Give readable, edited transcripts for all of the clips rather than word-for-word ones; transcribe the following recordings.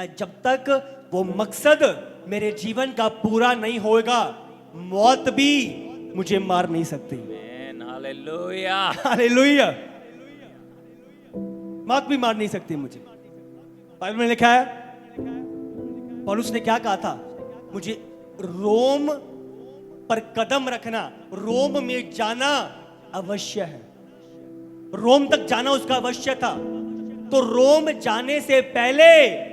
कहता है जब तक वो मकसद मेरे जीवन का पूरा नहीं होगा, मौत भी मुझे मार नहीं सकती। हालेलुया। हालेलुया। मौत भी मार नहीं सकती मुझे। बाइबल में लिखा है, पौलुस ने क्या कहा था, मुझे रोम पर कदम रखना, रोम में जाना अवश्य है। रोम तक जाना उसका अवश्य था, तो रोम जाने से पहले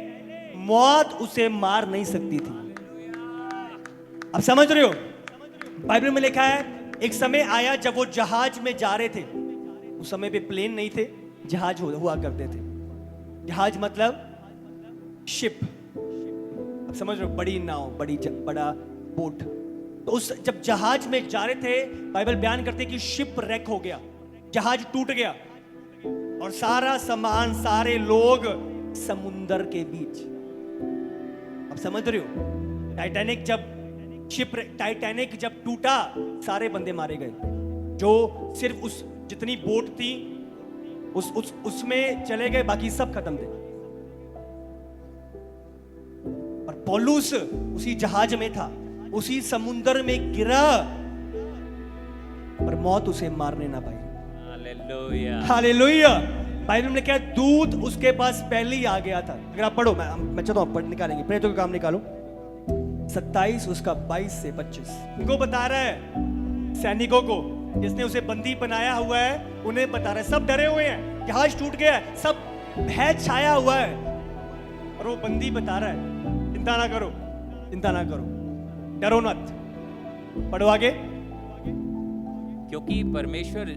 मौत उसे मार नहीं सकती थी। अब समझ रहे हो? बाइबल में लिखा है एक समय आया जब वो जहाज में जा रहे थे। उस समय पे प्लेन नहीं थे, जहाज हुआ करते थे। जहाज मतलब शिप। अब समझ रहे हो? बड़ी नाव, बड़ा बोट। तो उस जब जहाज में जा रहे थे, बाइबल बयान करते कि शिप रैक हो गया, जहाज टूट गया और सारा सामान, सारे लोग समुंदर के बीच। अब समझ रहे हो? टाइटैनिक जब टूटा, सारे बंदे मारे गए। जो सिर्फ उस जितनी बोट थी उसमें चले गए, बाकी सब खत्म थे। और पौलुस उसी जहाज में था, उसी समुंदर में गिरा, पर मौत उसे मारने ना पाई। हालेलुया। हालेलुया। बाइबल में क्या, दूत उसके पास पहले ही आ गया था। अगर आप पढ़ो, मैं चाहता हूं पढ़ निकालेंगे, प्रेरितों का काम निकालो 27 उसका 22 से 25। इनको बता रहा है, सैनिकों को जिसने उसे बंदी बनाया हुआ है उन्हें बता रहा है, सब डरे हुए हैं, जहाज टूट गया है, सब भय छाया हुआ है, और वो बंदी बता रहा है चिंता ना करो, चिंता ना करो, डरो मत। पढ़ो आगे। क्योंकि परमेश्वर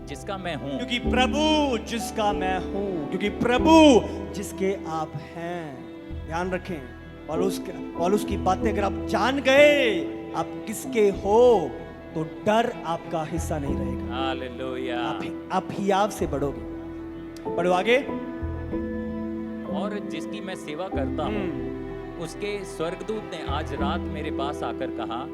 जिसका मैं हूं, क्योंकि प्रभु जिसका मैं हूं, क्योंकि प्रभु जिसके आप हैं। ध्यान रखें, पौलुस की बातें अगर आप जान गए आप किसके हो, तो डर आपका हिस्सा नहीं रहेगा। हालेलुया। आप हियाव से बढ़ोगे। बढ़ो आगे। और जिसकी मैं सेवा करता हूँ, उसके स्वर्गदूत ने आज रात मेरे पास आकर कहा,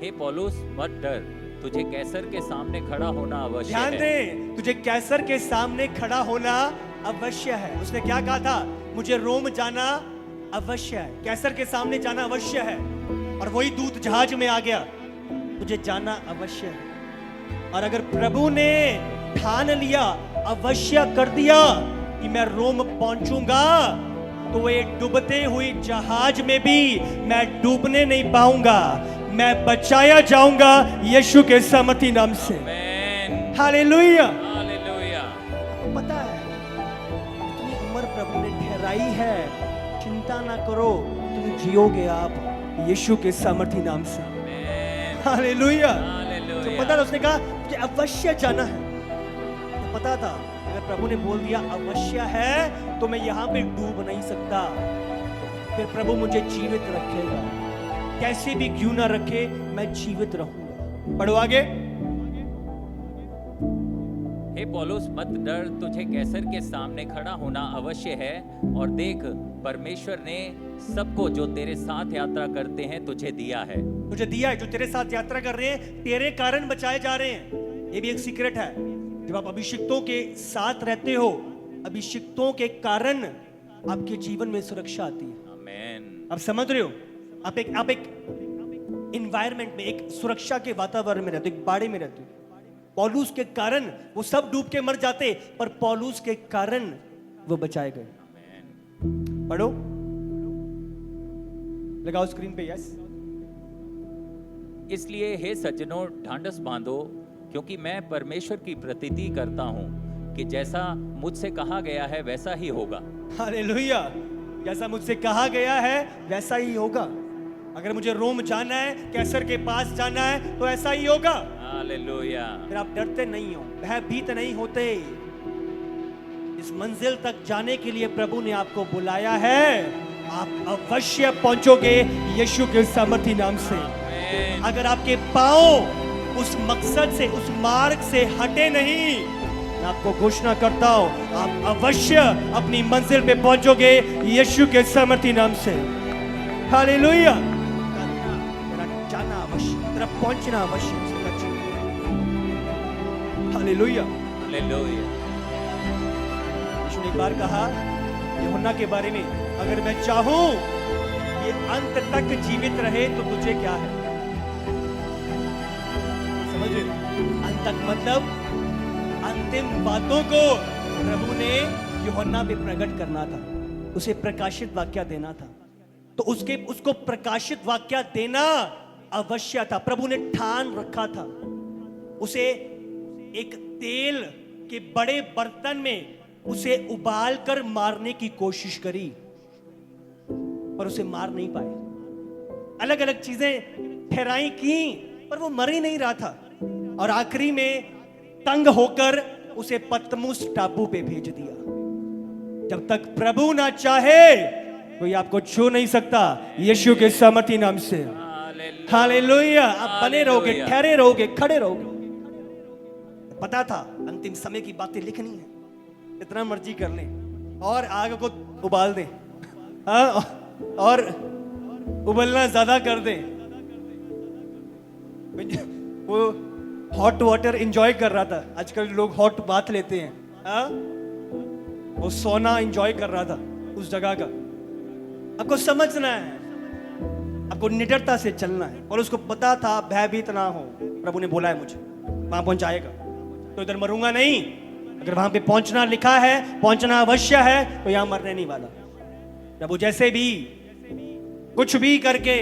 हे पौलुस मत डर, तुझे कैसर के सामने खड़ा होना अवश्य है। ध्यान दे, तुझे कैसर के सामने खड़ा होना अवश्य है। उसने क्या कहा था? मुझे रोम जाना अवश्य है, कैसर के सामने जाना अवश्य है। और वही दूत जहाज में आ गया, तुझे जाना अवश्य है। और अगर प्रभु ने ठान लिया, अवश्य कर दिया कि मैं रोम पहुंचूंगा, तो वो डूबते हुई जहाज में भी मैं डूबने नहीं पाऊंगा, मैं बचाया जाऊंगा यीशु के सामर्थी नाम से। हालेलुया। हालेलुया। आपको पता है इतनी उम्र प्रभु ने ठहराई है, चिंता ना करो, तुम जियोगे आप यीशु के सामर्थी नाम से। हालेलुया। तो पता था, उसने कहा कि अवश्य जाना है। तो पता था अगर प्रभु ने बोल दिया अवश्य है, तो मैं यहां पे डूब नहीं सकता, फिर प्रभु मुझे जीवित रखेगा, कैसे भी क्यों ना रखे, मैं जीवित रहूंगा। पढ़ो आगे। हे पौलुस मत डर, तुझे कैसर के सामने खड़ा होना अवश्य है। और देख, परमेश्वर ने सबको जो तेरे साथ यात्रा करते हैं तुझे दिया है। तुझे दिया है, जो तेरे साथ यात्रा कर रहे हैं, तेरे कारण बचाए जा रहे हैं। ये भी एक सीक्रेट है। जब आप अभिषिक्तों के साथ रहते हो, अभिषिक्तों के कारण आपके जीवन में सुरक्षा आती है। आमीन। आप समझ रहे हो? आप एक एनवायरनमेंट में, एक सुरक्षा के वातावरण में रहते हो, एक बाड़े में रहते हो। पौलुस के कारण वो सब डूब के मर जाते, पर पौलुस के कारण वो बचाए गए। पढ़ो, लगाओ स्क्रीन पे। यस। इसलिए हे सज्जनों ढांढस बांधो, क्योंकि मैं परमेश्वर की प्रतीति करता हूँ कि जैसा मुझसे कहा गया है वैसा ही होगा। हालेलुया। जैसा मुझसे कहा गया है वैसा ही होगा। अगर मुझे रोम जाना है, कैसर के पास जाना है, तो ऐसा ही होगा। हालेलुया। फिर आप डरते नहीं हो, भयभीत नहीं होते। इस मंजिल तक जाने के लिए प्रभु ने आपको बुलाया है, आप अवश्य पहुंचोगे यीशु के सामर्थी नाम से। अगर आपके पांव उस मकसद से, उस मार्ग से हटे नहीं, मैं आपको घोषणा करता हूं, आप अवश्य अपनी मंजिल पे पहुंचोगे यीशु के सामर्थी नाम से। हालेलुया। तेरा जाना अवश्य, तेरा पहुंचना अवश्य। हालेलुया। हालेलुया। यीशु ने एक बार कहा यूहन्ना के बारे में, अगर मैं चाहूं ये अंत तक जीवित रहे तो तुझे क्या है। समझ रहे हो? अंत तक मतलब अंतिम बातों को प्रभु ने यूहन्ना पे प्रकट करना था, उसे प्रकाशित वाक्य देना था। तो उसको प्रकाशित वाक्य देना अवश्य था। प्रभु ने ठान रखा था। उसे एक तेल के बड़े बर्तन में उसे उबाल कर मारने की कोशिश करी, पर उसे मार नहीं पाए। अलग अलग चीजें ठहराई की, पर वो मर ही नहीं रहा था। और आखिरी में तंग होकर उसे पतमुस टापू पे भेज दिया। जब तक प्रभु ना चाहे कोई आपको छू नहीं सकता, यीशु के सामर्थी नाम से। हालेलुया। आप बने रहोगे, ठहरे रहोगे, खड़े रहोगे। पता था अंतिम समय की बातें लिखनी है, इतना मर्जी कर ले और आग को उबाल दे, हाँ, और उबलना ज्यादा कर दे। वो हॉट वाटर एंजॉय कर रहा था। आजकल लोग हॉट बाथ लेते हैं, हाँ? वो सोना एंजॉय कर रहा था उस जगह का। आपको समझना है, आपको निडरता से चलना है। और उसको पता था भयभीत ना हो, प्रभु ने बोला है मुझे वहां पहुंचाएगा, तो इधर मरूंगा नहीं। अगर वहां पे पहुंचना लिखा है, पहुंचना अवश्य है, तो यहां मरने नहीं वाला। प्रभु जैसे भी कुछ भी करके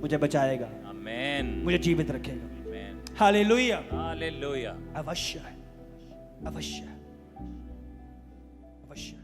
मुझे बचाएगा, आमेन, मुझे जीवित रखेगा। आमेन, हालेलुया। हालेलुया। अवश्य है, अवश्य है, अवश्य है।